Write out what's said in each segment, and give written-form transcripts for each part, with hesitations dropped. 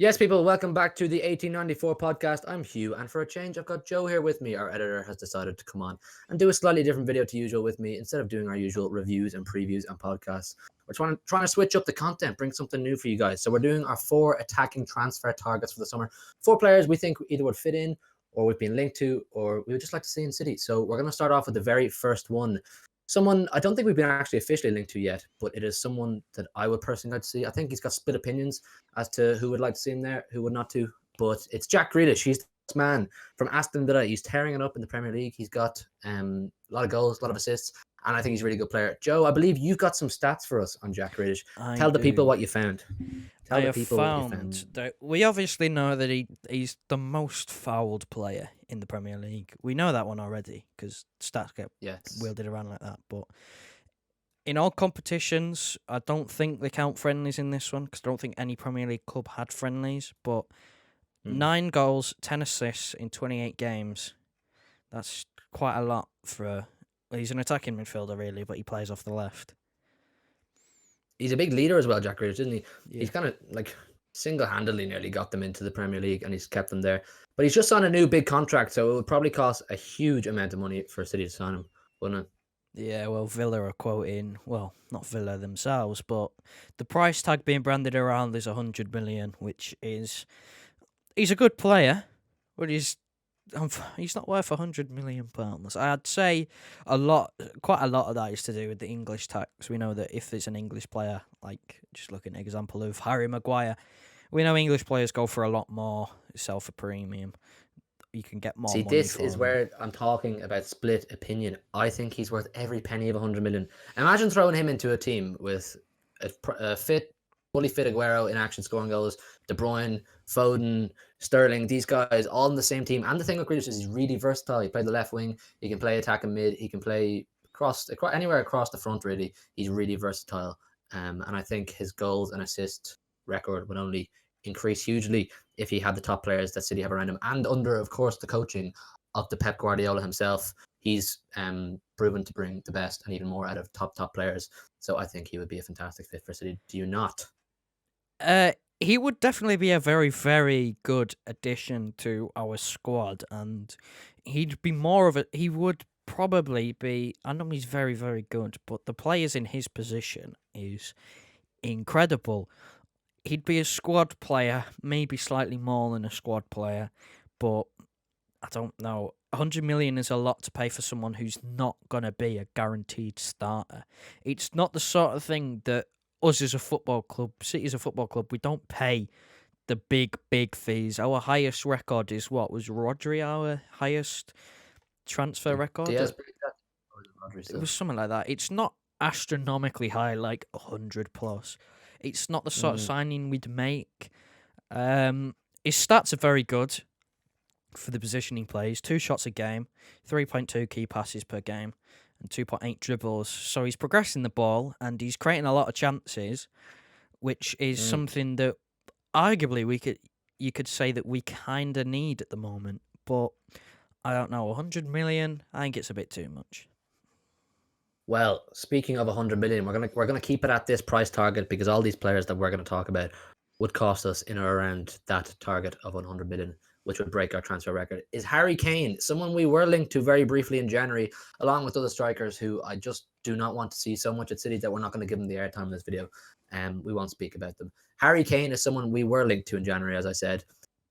Yes, people, welcome back to the 1894 podcast. I'm Hugh, and for a change, I've got Joe here with me. Our editor has decided to come on and do a slightly different video to usual with me. Instead of doing our usual reviews and previews and podcasts, we're trying to switch up the content, bring something new for you guys. So we're doing our 4 attacking transfer targets for the summer. 4 players we think either would fit in, or we've been linked to, or we would just like to see in City. So we're going to start off with the very first one. Someone I don't think we've been actually officially linked to yet, but it is someone that I would personally like to see. I think he's got split opinions as to who would like to see him there, who would not to. But it's Jack Grealish. He's this man from Aston Villa. He's tearing it up in the Premier League. He's got a lot of goals, a lot of assists, and I think he's a really good player. Joe, I believe you've got some stats for us on Jack Grealish. Tell the people what you found. I have found that we obviously know that he's the most fouled player in the Premier League. We know that one already because stats get wielded around like that. But in all competitions, I don't think they count friendlies in this one because I don't think any Premier League club had friendlies. But 9 goals, 10 assists in 28 games. That's quite a lot for he's an attacking midfielder, really, but he plays off the left. He's a big leader as well, Jack Grealish, isn't he? Yeah. He's kind of like single-handedly nearly got them into the Premier League, and he's kept them there. But he's just on a new big contract, so it would probably cost a huge amount of money for City to sign him, wouldn't it? Yeah, well, Villa are quoting, well, not Villa themselves, but the price tag being branded around is 100 million, which is, he's a good player, but he's not worth 100 million pounds. I'd say quite a lot of that is to do with the English tax. We know that if it's an English player, like just looking at an example of Harry Maguire, we know English players go for a lot more, sell for premium. You can get more. See, money this for is them. where I'm talking about split opinion. I think he's worth every penny of 100 million. Imagine throwing him into a team with a fully fit Aguero in action, scoring goals, De Bruyne, Foden, Sterling, these guys all in the same team. And the thing with Grealish is he's really versatile. He played the left wing, he can play attack and mid, he can play anywhere across the front, really. He's really versatile. And I think his goals and assist record would only increase hugely if he had the top players that City have around him, and under, of course, the coaching of the Pep Guardiola himself. He's proven to bring the best and even more out of top players. So I think he would be a fantastic fit for City. Do you not? He would definitely be a very, very good addition to our squad, and he'd be more of a. He would probably be. I know he's very, very good, but the players in his position is incredible. He'd be a squad player, maybe slightly more than a squad player, but I don't know. 100 million is a lot to pay for someone who's not going to be a guaranteed starter. It's not the sort of thing that us as a football club, City as a football club, we don't pay the big fees. Our highest record is what? Was Rodri our highest transfer record? Diaz, It was something like that. It's not astronomically high, like 100 plus. It's not the sort of signing we'd make. His stats are very good for the position he plays. 2 shots a game, 3.2 key passes per game, and 2.8 dribbles. So he's progressing the ball, and he's creating a lot of chances, which is something that arguably you could say that we kind of need at the moment. But I don't know, 100 million, I think it's a bit too much. Well, speaking of 100 million, we're gonna keep it at this price target because all these players that we're going to talk about would cost us in or around that target of 100 million, which would break our transfer record. Is Harry Kane, someone we were linked to very briefly in January, along with other strikers who I just do not want to see so much at City that we're not going to give them the airtime in this video. We won't speak about them. Harry Kane is someone we were linked to in January, as I said.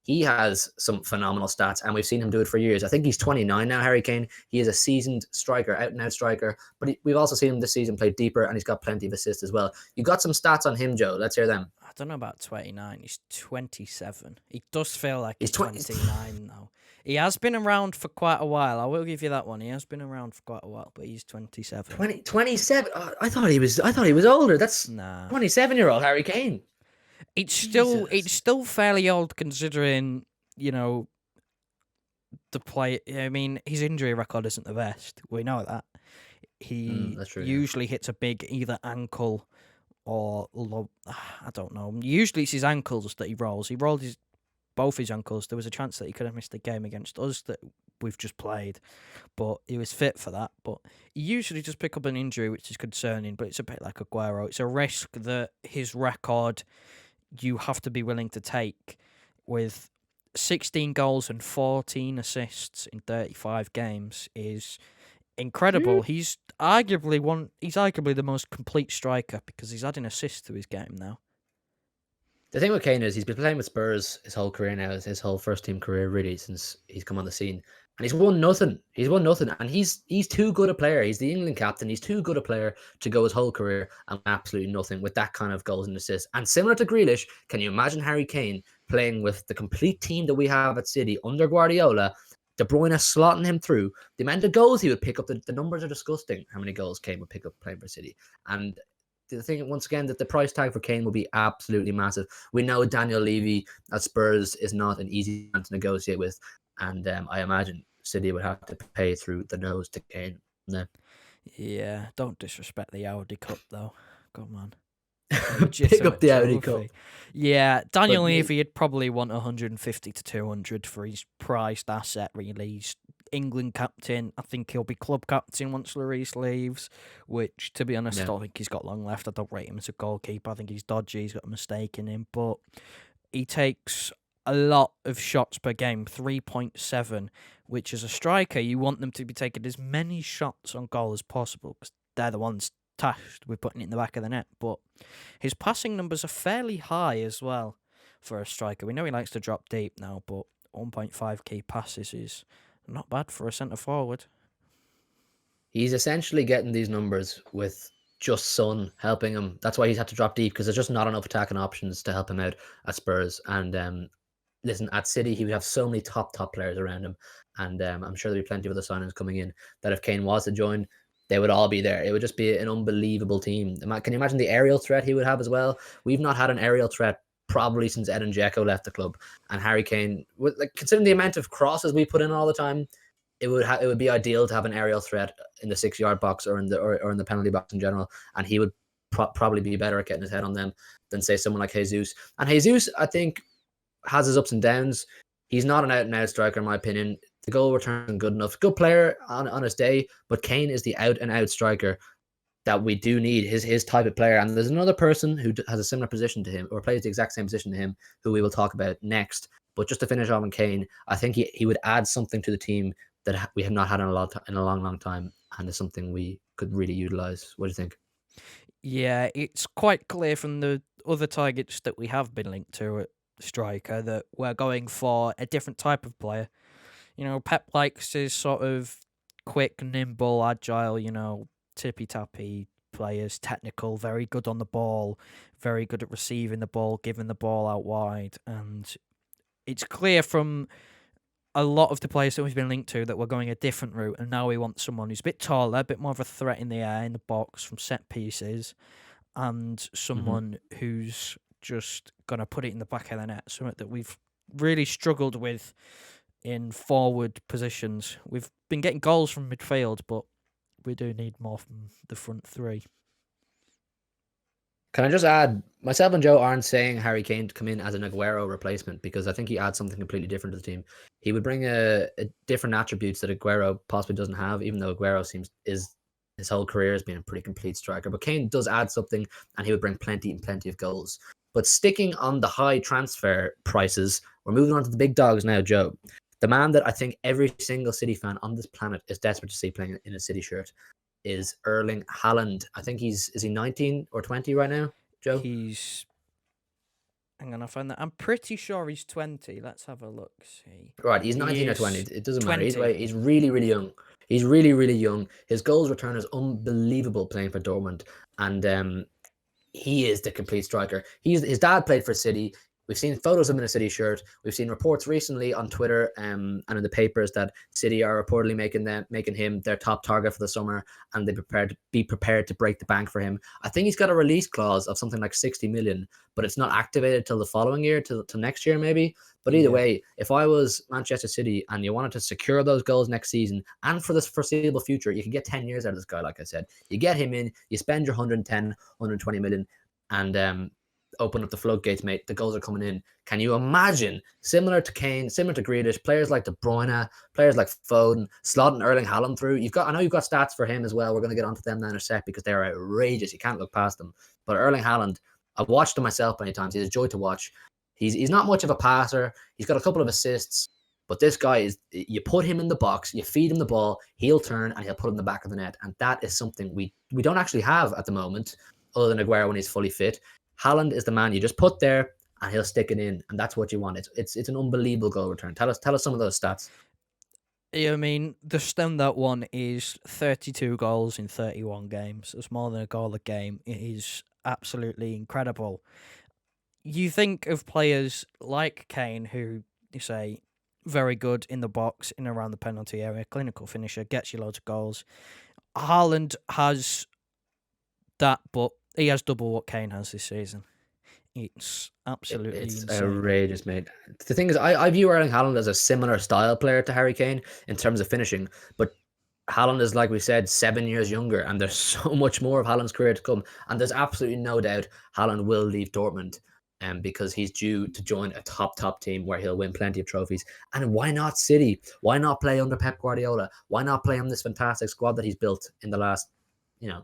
He has some phenomenal stats, and we've seen him do it for years. I think he's 29 now, Harry Kane. He is a seasoned striker, out-and-out striker, but we've also seen him this season play deeper, and he's got plenty of assists as well. You got some stats on him, Joe. Let's hear them. I don't know about 29. He's 27. He does feel like he's 29 now. He has been around for quite a while. I will give you that one. He has been around for quite a while, but he's 27. 27? Oh, I thought he was older. That's 27-year-old Harry Kane. It's still fairly old considering, the play. I mean, his injury record isn't the best. We know that. He usually hits a big either ankle or I don't know. Usually it's his ankles that he rolls. He rolled both his ankles. There was a chance that he could have missed the game against us that we've just played, but he was fit for that. But he usually just pick up an injury, which is concerning, but it's a bit like Aguero. It's a risk that his record you have to be willing to take with 16 goals and 14 assists in 35 games is incredible. He's arguably the most complete striker because he's adding assists to his game now. The thing with Kane is he's been playing with Spurs his whole career now, his whole first team career really since he's come on the scene, and he's won nothing. He's won nothing, and he's too good a player. He's the England captain. He's too good a player to go his whole career and absolutely nothing with that kind of goals and assists. And similar to Grealish, can you imagine Harry Kane playing with the complete team that we have at City under Guardiola? De Bruyne slotting him through, the amount of goals he would pick up, the numbers are disgusting. How many goals Kane would pick up playing for City, and the thing once again that the price tag for Kane will be absolutely massive. We know Daniel Levy at Spurs is not an easy man to negotiate with, and I imagine City would have to pay through the nose to Kane. Yeah, don't disrespect the Audi Cup though. Come on. Pick up the Audi Cup. Yeah, Daniel Levy would probably want 150 to 200 for his prized asset, really. He's England captain. I think he'll be club captain once Lloris leaves, which, to be honest, I don't think he's got long left. I don't rate him as a goalkeeper. I think he's dodgy. He's got a mistake in him. But he takes a lot of shots per game, 3.7, which as a striker, you want them to be taking as many shots on goal as possible because they're the ones tasked with putting it in the back of the net. But his passing numbers are fairly high as well for a striker. We know he likes to drop deep now, but 1.5 key passes is not bad for a centre forward. He's essentially getting these numbers with just Son helping him. That's why he's had to drop deep because there's just not enough attacking options to help him out at Spurs. And listen, at City, he would have so many top players around him. And I'm sure there'll be plenty of other signings coming in that if Kane was to join, they would all be there. It would just be an unbelievable team. Can you imagine the aerial threat he would have as well? We've not had an aerial threat probably since Edin Dzeko left the club. And Harry Kane, considering the amount of crosses we put in all the time, it would be ideal to have an aerial threat in the 6-yard box or in the penalty box in general. And he would probably be better at getting his head on them than say someone like Jesus. And Jesus, I think, has his ups and downs. He's not an out-and-out striker, in my opinion. The goal return isn't good enough. Good player on his day, but Kane is the out-and-out striker that we do need, his type of player. And there's another person who has a similar position to him, or plays the exact same position to him, who we will talk about next. But just to finish off on Kane, I think he would add something to the team that we have not had in a long time, and is something we could really utilize. What do you think? Yeah, it's quite clear from the other targets that we have been linked to at striker that we're going for a different type of player. You know, Pep likes his sort of quick, nimble, agile, tippy-tappy players, technical, very good on the ball, very good at receiving the ball, giving the ball out wide. And it's clear from a lot of the players that we've been linked to that we're going a different route, and now we want someone who's a bit taller, a bit more of a threat in the air, in the box, from set pieces, and someone who's just going to put it in the back of the net, something that we've really struggled with in forward positions. We've been getting goals from midfield, but we do need more from the front three. Can I just add, myself and Joe aren't saying Harry Kane to come in as an Aguero replacement, because I think he adds something completely different to the team. He would bring a different attributes that Aguero possibly doesn't have, even though Aguero is his whole career has been a pretty complete striker. But Kane does add something, and he would bring plenty of goals. But sticking on the high transfer prices, we're moving on to the big dogs now, Joe. The man that I think every single City fan on this planet is desperate to see playing in a City shirt is Erling Haaland. I think is he 19 or 20 right now, Joe? Hang on, I find that. I'm pretty sure he's 20. Let's have a look. See. Right, he's 19 or 20. It doesn't matter. Either way, he's really, really young. He's really, really young. His goals return is unbelievable playing for Dortmund. And he is the complete striker. His dad played for City. We've seen photos of him in a City shirt. We've seen reports recently on Twitter and in the papers that City are reportedly making him their top target for the summer, and they be prepared to break the bank for him. I think he's got a release clause of something like 60 million, but it's not activated till the following year, till next year maybe. But either way, if I was Manchester City and you wanted to secure those goals next season and for this foreseeable future, you can get 10 years out of this guy. Like I said, you get him in, you spend your 110, 120 million, and open up the floodgates, mate. The goals are coming in. Can you imagine, similar to Kane, similar to Grealish, players like De Bruyne, players like Foden, slotting Erling Haaland through? I know you've got stats for him as well. We're going to get onto them now in a sec because they're outrageous. You can't look past them. But Erling Haaland, I've watched him myself many times. He's a joy to watch. He's not much of a passer. He's got a couple of assists, but this guy is. You put him in the box, you feed him the ball, he'll turn and he'll put it in the back of the net, and that is something we don't actually have at the moment, other than Aguero when he's fully fit. Haaland is the man you just put there, and he'll stick it in, and that's what you want. It's an unbelievable goal return. Tell us some of those stats. Yeah, I mean, the standout one is 32 goals in 31 games. It's more than a goal a game. It is absolutely incredible. You think of players like Kane, who you say very good in the box, in and around the penalty area, clinical finisher, gets you loads of goals. Haaland has that, but he has double what Kane has this season. It's absolutely It's insane. outrageous, mate. The thing is, I view Erling Haaland as a similar style player to Harry Kane in terms of finishing, but Haaland is, like we said, 7 years younger, and there's so much more of Haaland's career to come. And there's absolutely no doubt Haaland will leave Dortmund, because he's due to join a top team where he'll win plenty of trophies. And why not City? Why not play under Pep Guardiola? Why not play on this fantastic squad that he's built in the last,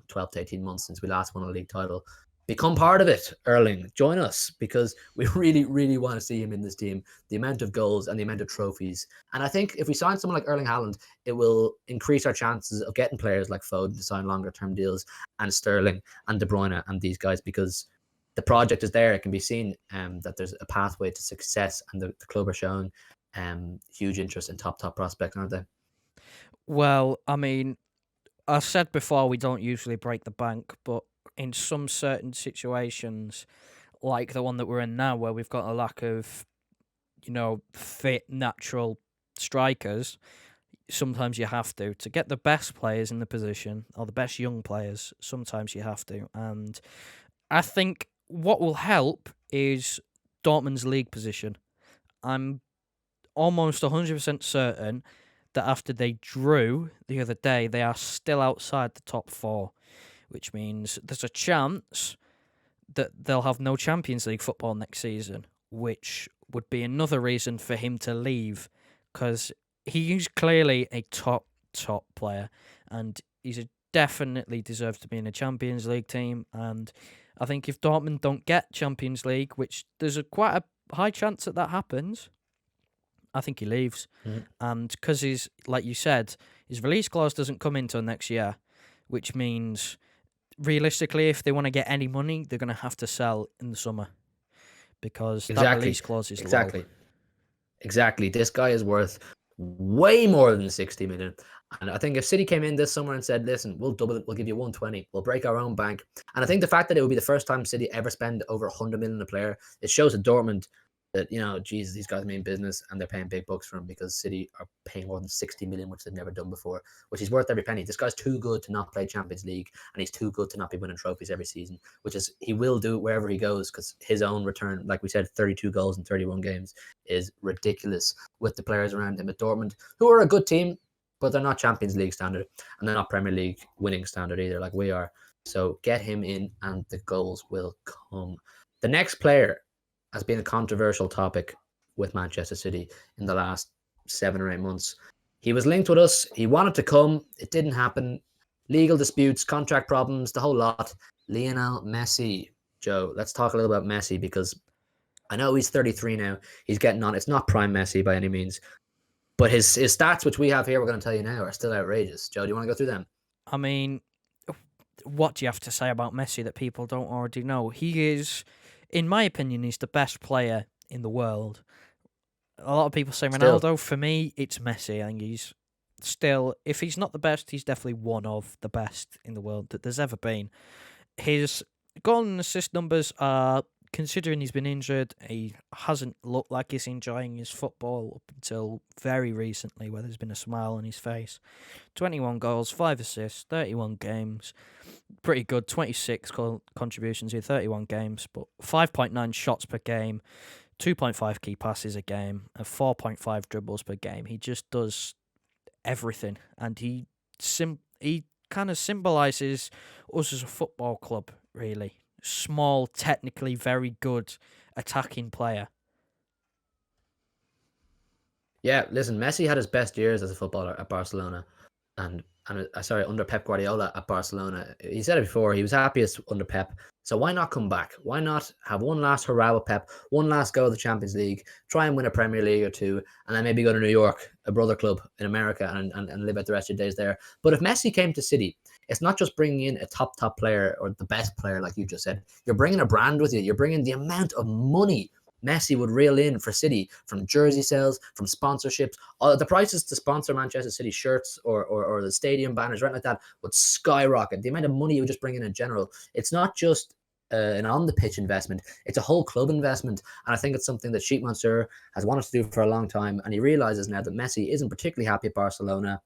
12 to 18 months since we last won a league title? Become part of it, Erling. Join us, because we really, really want to see him in this team. The amount of goals and the amount of trophies. And I think if we sign someone like Erling Haaland, it will increase our chances of getting players like Foden to sign longer term deals, and Sterling and De Bruyne and these guys, because the project is there. It can be seen that there's a pathway to success, and the club are showing huge interest in top prospects, aren't they? Well, I mean, I said before we don't usually break the bank, but in some certain situations, like the one that we're in now, where we've got a lack of, fit, natural strikers, sometimes you have to get the best players in the position, or the best young players. Sometimes you have to, and I think what will help is Dortmund's league position. I'm almost 100% certain that after they drew the other day, they are still outside the top four, which means there's a chance that they'll have no Champions League football next season, which would be another reason for him to leave, because he's clearly a top player, and he's definitely deserves to be in a Champions League team. And I think if Dortmund don't get Champions League, which there's quite a high chance that happens, I think he leaves. And because he's, like you said, his release clause doesn't come until next year, which means realistically, if they want to get any money, they're going to have to sell in the summer, because that release clause is low. Exactly. This guy is worth way more than 60 million. And I think if City came in this summer and said, listen, we'll double it, we'll give you 120, we'll break our own bank. And I think the fact that it would be the first time City ever spend over 100 million a player, it shows to Dortmund that, Jesus, these guys mean business, and they're paying big bucks for him, because City are paying more than 60 million, which they've never done before, which is worth every penny. This guy's too good to not play Champions League, and he's too good to not be winning trophies every season, which is, he will do it wherever he goes, because his own return, like we said, 32 goals in 31 games is ridiculous with the players around him at Dortmund, who are a good team, but they're not Champions League standard, and they're not Premier League winning standard either, like we are. So get him in, and the goals will come. The next player has been a controversial topic with Manchester City in the last 7 or 8 months. He was linked with us. He wanted to come. It didn't happen. Legal disputes, contract problems, the whole lot. Lionel Messi. Joe, let's talk a little about Messi, because I know he's 33 now. He's getting on. It's not prime Messi by any means. But his stats, which we have here, we're going to tell you now, are still outrageous. Joe, do you want to go through them? I mean, what do you have to say about Messi that people don't already know? He is, in my opinion, he's the best player in the world. A lot of people say Ronaldo. Still. For me, it's Messi. I think he's still, if he's not the best, he's definitely one of the best in the world that there's ever been. His goal and assist numbers are, considering he's been injured, he hasn't looked like he's enjoying his football up until very recently, where there's been a smile on his face. 21 goals, 5 assists, 31 games. Pretty good, 26 contributions in 31 games, but 5.9 shots per game, 2.5 key passes a game, and 4.5 dribbles per game. He just does everything, and he kind of symbolises us as a football club, really. Small, technically very good attacking player. Yeah, listen, Messi had his best years as a footballer at Barcelona, and and sorry, under Pep Guardiola at Barcelona. He said it before, he was happiest under Pep. So why not come back? Why not have one last hurrah with Pep, one last go of the Champions League, try and win a Premier League or two, and then maybe go to New York, a brother club in America, and live out the rest of your days there. But if Messi came to City, it's not just bringing in a top player or the best player, like you just said. You're bringing a brand with you. You're bringing the amount of money Messi would reel in for City from jersey sales, from sponsorships. The prices to sponsor Manchester City shirts or the stadium banners, right like that, would skyrocket. The amount of money you would just bring in general. It's not just an on the pitch investment, it's a whole club investment. And I think it's something that Sheikh Mansour has wanted to do for a long time. And he realizes now that Messi isn't particularly happy at Barcelona,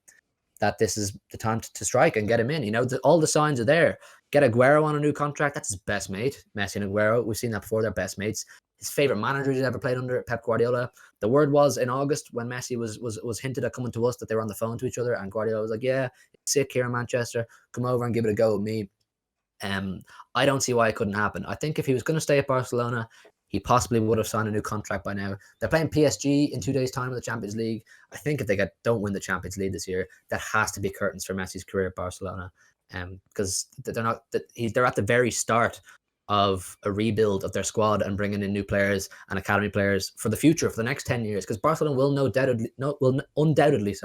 that this is the time to strike and get him in. You know, all the signs are there. Get Aguero on a new contract. That's his best mate, Messi and Aguero. We've seen that before. They're best mates. His favorite manager he's ever played under, Pep Guardiola. The word was in August when Messi was hinted at coming to us that they were on the phone to each other, and Guardiola was like, "Yeah, it's sick here in Manchester. Come over and give it a go with me." I don't see why it couldn't happen. I think if he was going to stay at Barcelona, he possibly would have signed a new contract by now. They're playing PSG in 2 days' time in the Champions League. I think if they don't win the Champions League this year, that has to be curtains for Messi's career at Barcelona, because they're at the very start of a rebuild of their squad and bringing in new players and academy players for the future, for the next 10 years, because Barcelona will undoubtedly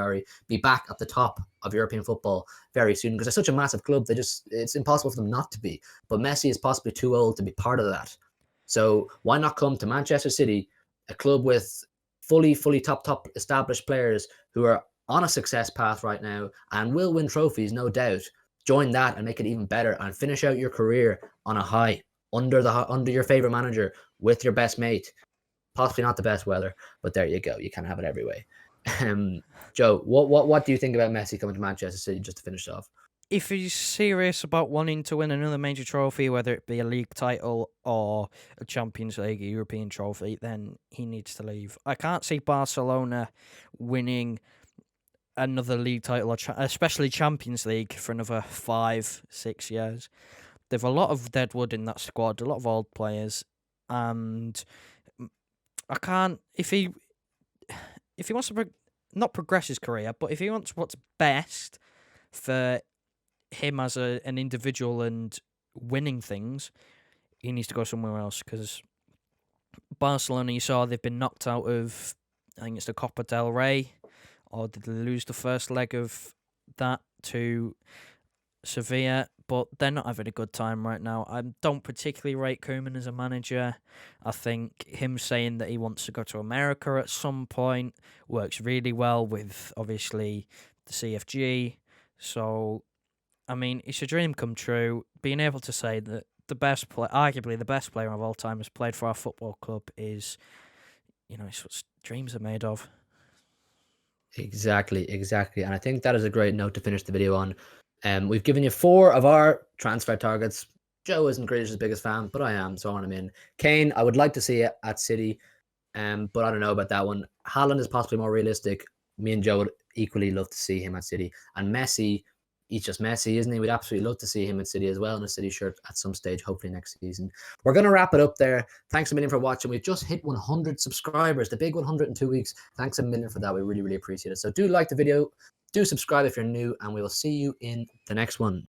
be back at the top of European football very soon, because they're such a massive club. It's impossible for them not to be. But Messi is possibly too old to be part of that. So why not come to Manchester City, a club with fully top established players who are on a success path right now and will win trophies, no doubt. Join that and make it even better and finish out your career on a high under your favorite manager with your best mate. Possibly not the best weather, but there you go. You can't have it every way. Joe, what do you think about Messi coming to Manchester City, just to finish off? If he's serious about wanting to win another major trophy, whether it be a league title or a Champions League, a European trophy, then he needs to leave. I can't see Barcelona winning another league title, or especially Champions League, for another 5-6 years. They've a lot of deadwood in that squad, a lot of old players, and I can't. If he wants to not progress his career, but if he wants what's best for him as an individual and winning things, he needs to go somewhere else, because Barcelona, you saw they've been knocked out of, I think it's the Copa del Rey, or did they lose the first leg of that to Sevilla? But they're not having a good time right now. I don't particularly rate Koeman as a manager. I think him saying that he wants to go to America at some point works really well with, obviously, the CFG. So, I mean, it's a dream come true. Being able to say that arguably the best player of all time has played for our football club is, it's what dreams are made of. Exactly. And I think that is a great note to finish the video on. We've given you 4 of our transfer targets. Joe isn't Grealish's biggest fan, but I am, so I want him in. Kane, I would like to see it at City, but I don't know about that one. Haaland is possibly more realistic. Me and Joe would equally love to see him at City. And Messi, he's just Messi, isn't he? We'd absolutely love to see him at City as well in a City shirt at some stage, hopefully next season. We're going to wrap it up there. Thanks a million for watching. We've just hit 100 subscribers, the big 100 in 2 weeks. Thanks a million for that. We really, really appreciate it. So do like the video. Do subscribe if you're new, and we will see you in the next one.